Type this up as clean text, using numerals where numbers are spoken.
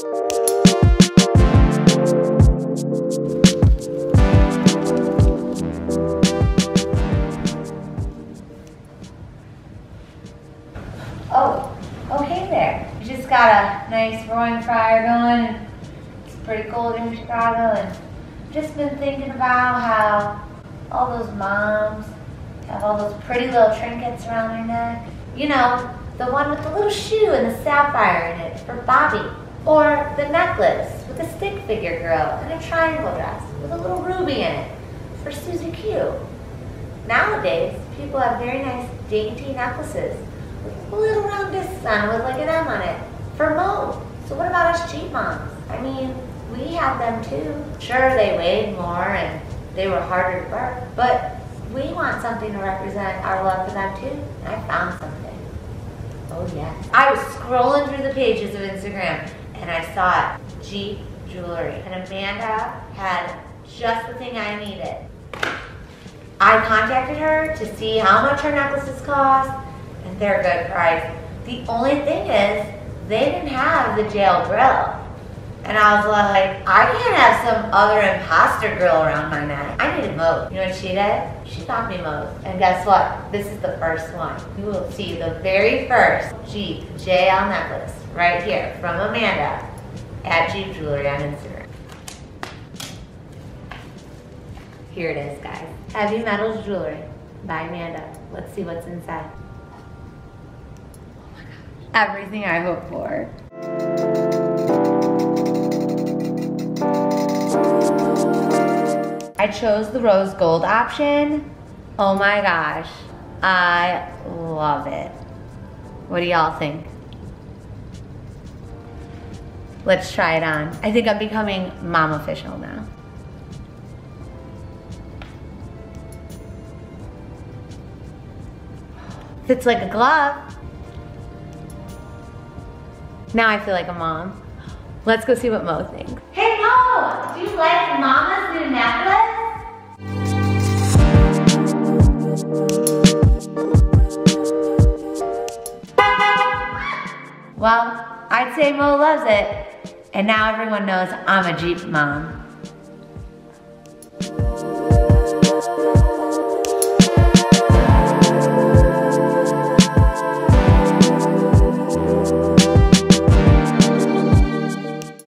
Oh, hey there. We just got a nice roaring fire going. It's pretty cold in Chicago, and just been thinking about how all those moms have all those pretty little trinkets around their neck. You know, the one with the little shoe and the sapphire in it for Bobby. Or the necklace with a stick figure girl and a triangle dress with a little ruby in it for Susie Q. Nowadays, people have very nice dainty necklaces with a little round discs on it with like an M on it for Mo. So what about us Jeep moms? I mean, we had them too. Sure, they weighed more and they were harder to work, but we want something to represent our love for them too. And I found something. Oh yes. I was scrolling through the pages of Instagram and I saw it, Jeep Jewelry. And Amanda had just the thing I needed. I contacted her to see how much her necklaces cost, and they're a good price. The only thing is, they didn't have the jail grill. And I was like, I can't have some other imposter grill around my neck. I needed Moe's. You know what she did? She got me Moe's. And guess what? This is the first one. You will see the very first Jeep JL necklace right here from Amanda at Jeep Jewelry on Instagram. Here it is, guys. Heavy Metals Jewelry by Amanda. Let's see what's inside. Oh my gosh. Everything I hope for. I chose the rose gold option. Oh my gosh, I love it. What do y'all think? Let's try it on. I think I'm becoming mom official now. Fits like a glove. Now I feel like a mom. Let's go see what Mo thinks. Hey Mo, do you like Mama's new necklace? Well, I'd say Mo loves it, and now everyone knows I'm a Jeep mom.